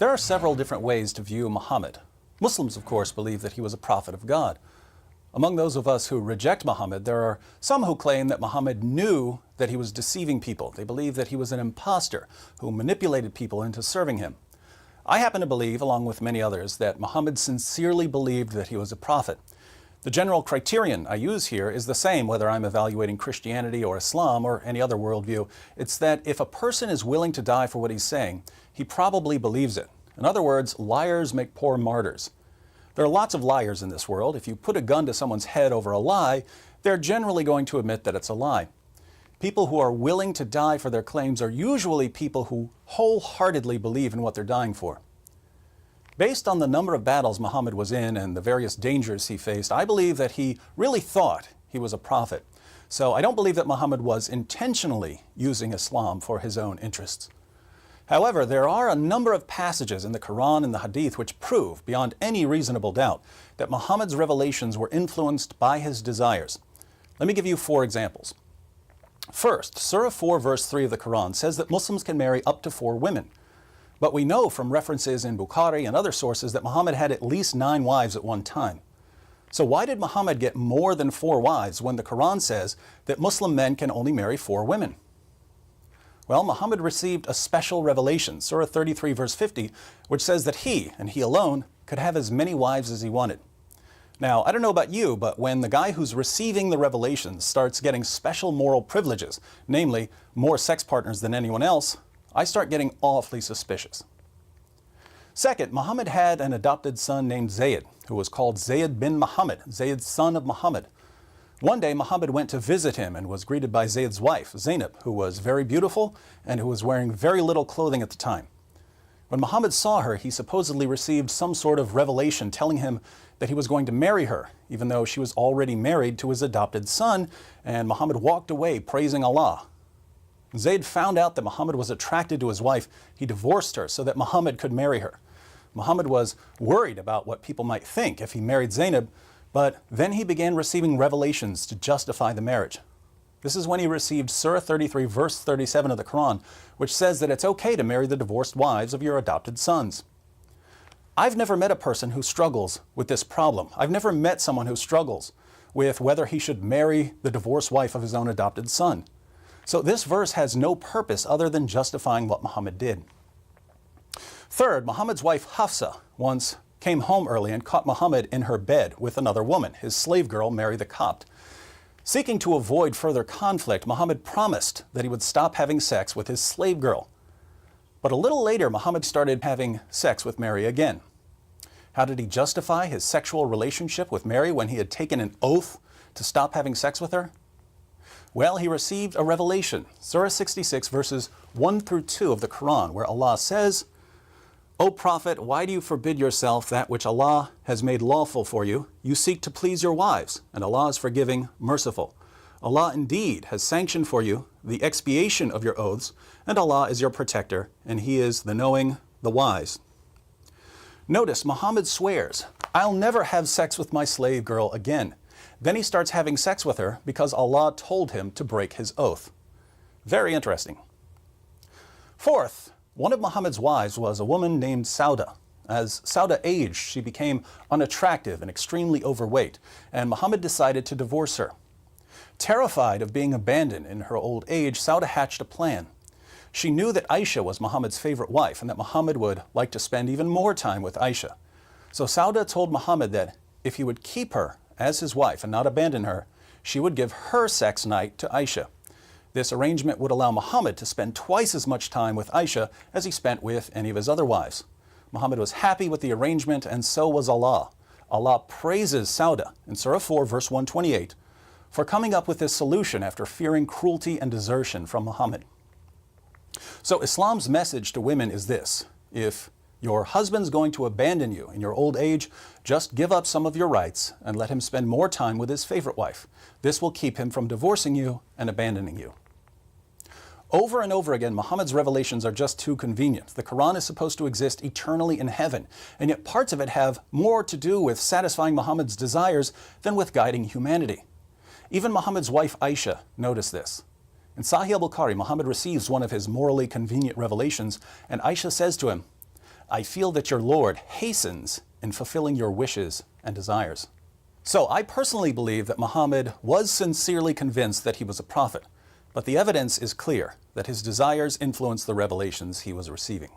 There are several different ways to view Muhammad. Muslims, of course, believe that he was a prophet of God. Among those of us who reject Muhammad, there are some who claim that Muhammad knew that he was deceiving people. They believe that he was an impostor who manipulated people into serving him. I happen to believe, along with many others, that Muhammad sincerely believed that he was a prophet. The general criterion I use here is the same whether I'm evaluating Christianity or Islam or any other worldview. It's that if a person is willing to die for what he's saying, he probably believes it. In other words, liars make poor martyrs. There are lots of liars in this world. If you put a gun to someone's head over a lie, they're generally going to admit that it's a lie. People who are willing to die for their claims are usually people who wholeheartedly believe in what they're dying for. Based on the number of battles Muhammad was in and the various dangers he faced, I believe that he really thought he was a prophet. So I don't believe that Muhammad was intentionally using Islam for his own interests. However, there are a number of passages in the Quran and the Hadith which prove, beyond any reasonable doubt, that Muhammad's revelations were influenced by his desires. Let me give you 4 examples. First, Surah 4 verse 3 of the Quran says that Muslims can marry up to 4 women. But we know from references in Bukhari and other sources that Muhammad had at least 9 wives at one time. So why did Muhammad get more than 4 wives when the Quran says that Muslim men can only marry 4 women? Well, Muhammad received a special revelation, Surah 33 verse 50, which says that he, and he alone, could have as many wives as he wanted. Now, I don't know about you, but when the guy who's receiving the revelation starts getting special moral privileges, namely more sex partners than anyone else, I start getting awfully suspicious. Second, Muhammad had an adopted son named Zayd, who was called Zayd bin Muhammad, Zayd son of Muhammad. One day, Muhammad went to visit him and was greeted by Zayd's wife, Zainab, who was very beautiful and who was wearing very little clothing at the time. When Muhammad saw her, he supposedly received some sort of revelation telling him that he was going to marry her, even though she was already married to his adopted son, and Muhammad walked away praising Allah. Zayd found out that Muhammad was attracted to his wife. He divorced her so that Muhammad could marry her. Muhammad was worried about what people might think if he married Zainab, but then he began receiving revelations to justify the marriage. This is when he received Surah 33 verse 37 of the Quran, which says that it's okay to marry the divorced wives of your adopted sons. I've never met a person who struggles with this problem. I've never met someone who struggles with whether he should marry the divorced wife of his own adopted son. So this verse has no purpose other than justifying what Muhammad did. Third, Muhammad's wife Hafsa once came home early and caught Muhammad in her bed with another woman, his slave girl Mary the Copt. Seeking to avoid further conflict, Muhammad promised that he would stop having sex with his slave girl. But a little later, Muhammad started having sex with Mary again. How did he justify his sexual relationship with Mary when he had taken an oath to stop having sex with her? Well, he received a revelation, Surah 66 verses 1 through 2 of the Quran, where Allah says, "O Prophet, why do you forbid yourself that which Allah has made lawful for you? You seek to please your wives, and Allah is forgiving, merciful. Allah indeed has sanctioned for you the expiation of your oaths, and Allah is your protector, and He is the knowing, the wise." Notice, Muhammad swears, "I'll never have sex with my slave girl again." Then he starts having sex with her because Allah told him to break his oath. Very interesting. Fourth, one of Muhammad's wives was a woman named Sauda. As Sauda aged, she became unattractive and extremely overweight, and Muhammad decided to divorce her. Terrified of being abandoned in her old age, Sauda hatched a plan. She knew that Aisha was Muhammad's favorite wife and that Muhammad would like to spend even more time with Aisha. So Sauda told Muhammad that if he would keep her as his wife and not abandon her, she would give her sex night to Aisha. This arrangement would allow Muhammad to spend twice as much time with Aisha as he spent with any of his other wives. Muhammad was happy with the arrangement, and so was Allah. Allah praises Sauda in Surah 4 verse 128 for coming up with this solution after fearing cruelty and desertion from Muhammad. So Islam's message to women is this: if your husband's going to abandon you in your old age, just give up some of your rights and let him spend more time with his favorite wife. This will keep him from divorcing you and abandoning you. Over and over again, Muhammad's revelations are just too convenient. The Quran is supposed to exist eternally in heaven, and yet parts of it have more to do with satisfying Muhammad's desires than with guiding humanity. Even Muhammad's wife Aisha noticed this. In Sahih al-Bukhari, Muhammad receives one of his morally convenient revelations, and Aisha says to him, I feel that your Lord hastens in fulfilling your wishes and desires. So I personally believe that Muhammad was sincerely convinced that he was a prophet, but the evidence is clear that his desires influenced the revelations he was receiving.